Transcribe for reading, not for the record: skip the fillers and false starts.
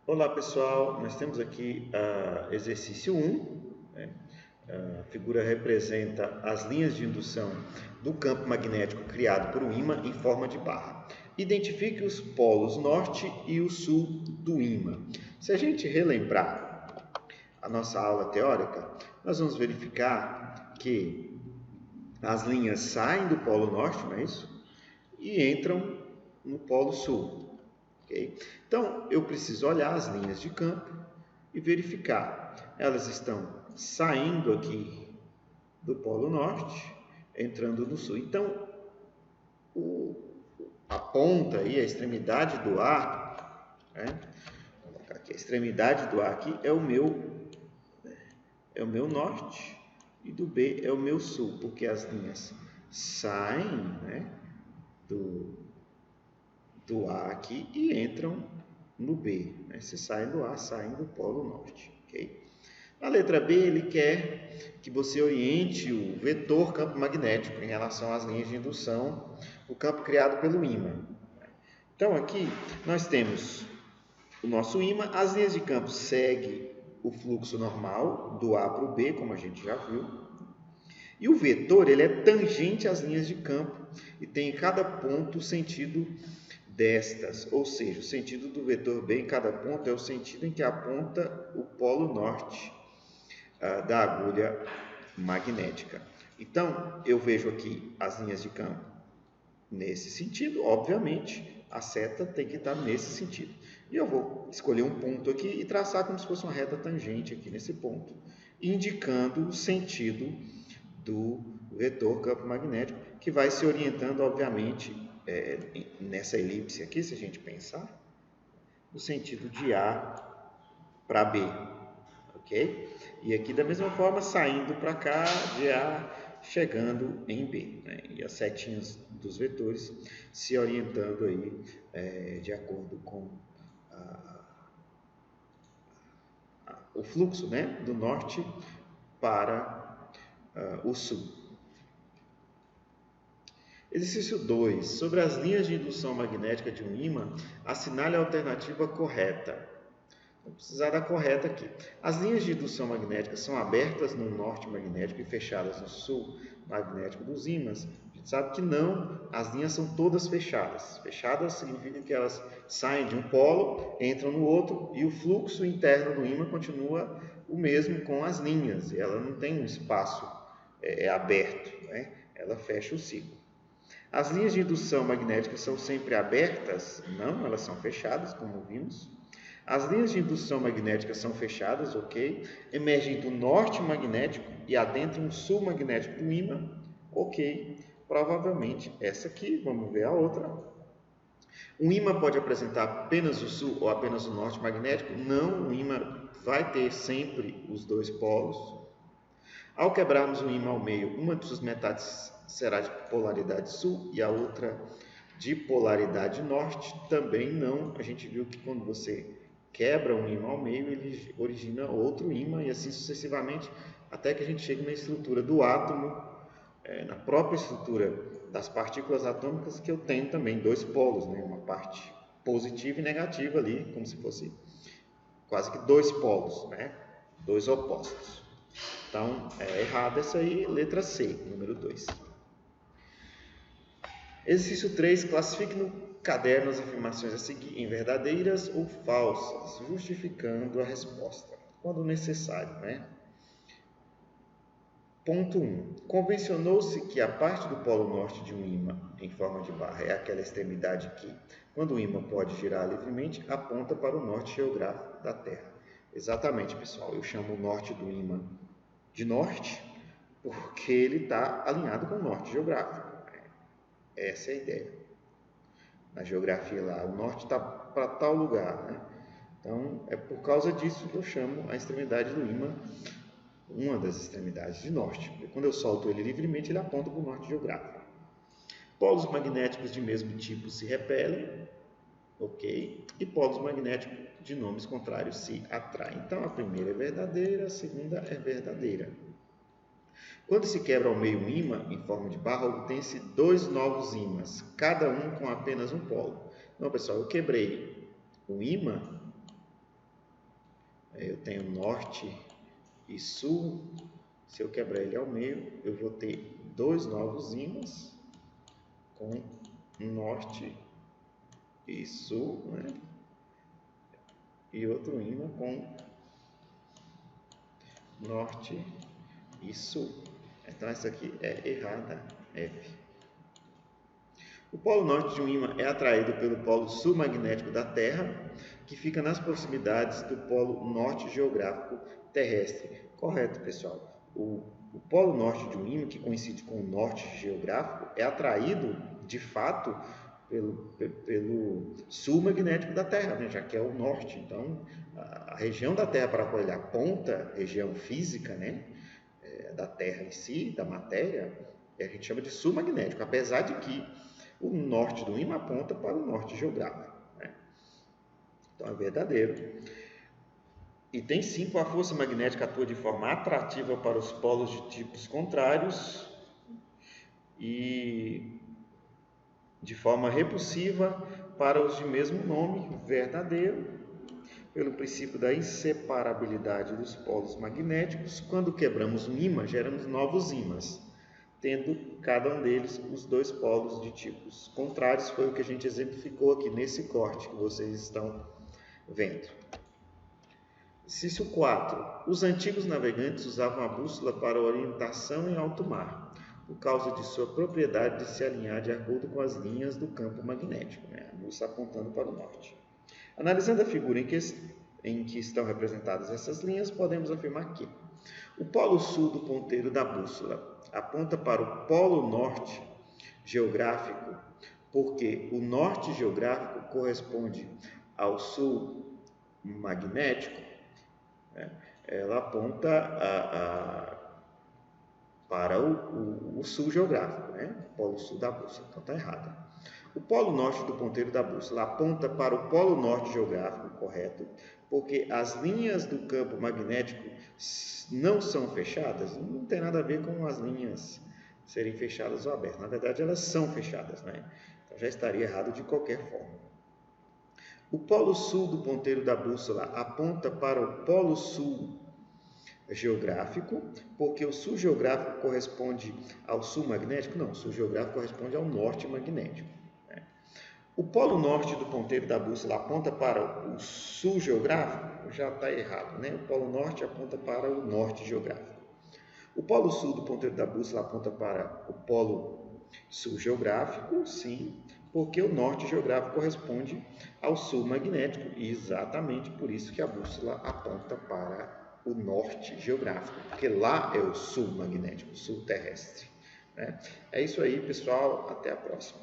Olá pessoal, nós temos aqui exercício 1, né? A figura representa as linhas de indução do campo magnético criado por um ímã em forma de barra. Identifique os polos norte e o sul do ímã. Se a gente relembrar a nossa aula teórica, nós vamos verificar que as linhas saem do polo norte, não é isso? E entram no polo sul. Okay? Então, eu preciso olhar as linhas de campo e verificar. Elas estão saindo aqui do Polo Norte, entrando no Sul. Então, a ponta aí, a extremidade do A, né? Vou colocar aqui, a extremidade do A aqui é o meu norte e do B é o meu sul, porque as linhas saem, né, do A aqui e entram no B. Né? Se saem do A, saem do Polo Norte. Okay? Na letra B, ele quer que você oriente o vetor campo magnético em relação às linhas de indução, o campo criado pelo ímã. Então, aqui nós temos o nosso ímã, as linhas de campo seguem o fluxo normal, do A para o B, como a gente já viu. E o vetor ele é tangente às linhas de campo e tem em cada ponto o sentido destas, ou seja, o sentido do vetor B em cada ponto é o sentido em que aponta o polo norte da agulha magnética. Então, eu vejo aqui as linhas de campo nesse sentido, obviamente, a seta tem que estar nesse sentido. E eu vou escolher um ponto aqui e traçar como se fosse uma reta tangente aqui nesse ponto, indicando o sentido do vetor campo magnético, que vai se orientando, obviamente, nessa elipse aqui, se a gente pensar, no sentido de A para B, ok? E aqui da mesma forma, saindo para cá, de A, chegando em B, né? E as setinhas dos vetores se orientando aí de acordo com o fluxo, né? Do norte para o sul. Exercício 2. Sobre as linhas de indução magnética de um ímã, assinale a alternativa correta. Vou precisar da correta aqui. As linhas de indução magnética são abertas no norte magnético e fechadas no sul magnético dos ímãs. A gente sabe que não, as linhas são todas fechadas. Fechadas significa que elas saem de um polo, entram no outro e o fluxo interno do ímã continua o mesmo com as linhas. Ela não tem um espaço aberto, né? Ela fecha o ciclo. As linhas de indução magnética são sempre abertas? Não, elas são fechadas, como vimos. As linhas de indução magnética são fechadas, ok? Emergem do norte magnético e adentram o sul magnético do ímã, ok? Provavelmente essa aqui, vamos ver a outra. Um ímã pode apresentar apenas o sul ou apenas o norte magnético? Não, o ímã vai ter sempre os dois polos. Ao quebrarmos o ímã ao meio, uma de suas metades será de polaridade sul e a outra de polaridade norte. Também não, a gente viu que quando você quebra um ímã ao meio, ele origina outro ímã e assim sucessivamente, até que a gente chegue na estrutura do átomo, na própria estrutura das partículas atômicas, que eu tenho também dois polos, né? Uma parte positiva e negativa ali, como se fosse quase que dois polos, né? Dois opostos. Então, é errado essa aí, letra C, número 2. Exercício 3, classifique no caderno as afirmações a seguir em verdadeiras ou falsas, justificando a resposta, quando necessário, né? Ponto 1. Convencionou-se que a parte do polo norte de um ímã em forma de barra é aquela extremidade que, quando o ímã pode girar livremente, aponta para o norte geográfico da Terra. Exatamente, pessoal. Eu chamo o norte do ímã de norte porque ele está alinhado com o norte geográfico. Essa é a ideia. Na geografia lá, o norte está para tal lugar, né? Então, é por causa disso que eu chamo a extremidade do ímã, uma das extremidades de norte. Porque quando eu solto ele livremente, ele aponta para o norte geográfico. Polos magnéticos de mesmo tipo se repelem, ok? E polos magnéticos de nomes contrários se atraem. Então, a primeira é verdadeira, a segunda é verdadeira. Quando se quebra ao meio um ímã em forma de barra, obtém-se dois novos ímãs, cada um com apenas um polo. Então, pessoal, eu quebrei o ímã Eu tenho norte e sul. Se eu quebrar ele ao meio, eu vou ter dois novos ímãs com norte e sul, né? E outro ímã com norte e sul. Então essa aqui é errada, F. O polo norte de um ímã é atraído pelo polo sul magnético da Terra, que fica nas proximidades do polo norte geográfico terrestre. Correto, pessoal. O polo norte de um ímã, que coincide com o norte geográfico, é atraído, de fato, pelo sul magnético da Terra, né? Já que é o norte. Então, a região da Terra para a qual ele aponta, região física, né? Da Terra em si, da matéria, a gente chama de sul magnético, apesar de que o norte do ímã aponta para o norte geográfico, né? Então é verdadeiro. Item 5, a força magnética atua de forma atrativa para os polos de tipos contrários e de forma repulsiva para os de mesmo nome, verdadeiro, pelo princípio da inseparabilidade dos polos magnéticos. Quando quebramos um ímã, geramos novos ímãs, tendo cada um deles os dois polos de tipos contrários. Foi o que a gente exemplificou aqui nesse corte que vocês estão vendo. Exercício 4. Os antigos navegantes usavam a bússola para orientação em alto mar, por causa de sua propriedade de se alinhar de acordo com as linhas do campo magnético, né? A bússola apontando para o norte. Analisando a figura em que estão representadas essas linhas, podemos afirmar que o polo sul do ponteiro da bússola aponta para o polo norte geográfico, porque o norte geográfico corresponde ao sul magnético, né? Ela aponta para o sul geográfico, né? O polo sul da bússola, então está errado. O polo norte do ponteiro da bússola aponta para o polo norte geográfico, correto, porque as linhas do campo magnético não são fechadas. Não tem nada a ver com as linhas serem fechadas ou abertas. Na verdade, elas são fechadas, né? Então já estaria errado de qualquer forma. O polo sul do ponteiro da bússola aponta para o polo sul geográfico, porque o sul geográfico corresponde ao sul magnético? Não, o sul geográfico corresponde ao norte magnético, né? O polo norte do ponteiro da bússola aponta para o sul geográfico? Já está errado, né? O polo norte aponta para o norte geográfico. O polo sul do ponteiro da bússola aponta para o polo sul geográfico? Sim, porque o norte geográfico corresponde ao sul magnético, e exatamente por isso que a bússola aponta para o norte geográfico, porque lá é o sul magnético, o sul terrestre, né? É isso aí, pessoal. Até a próxima.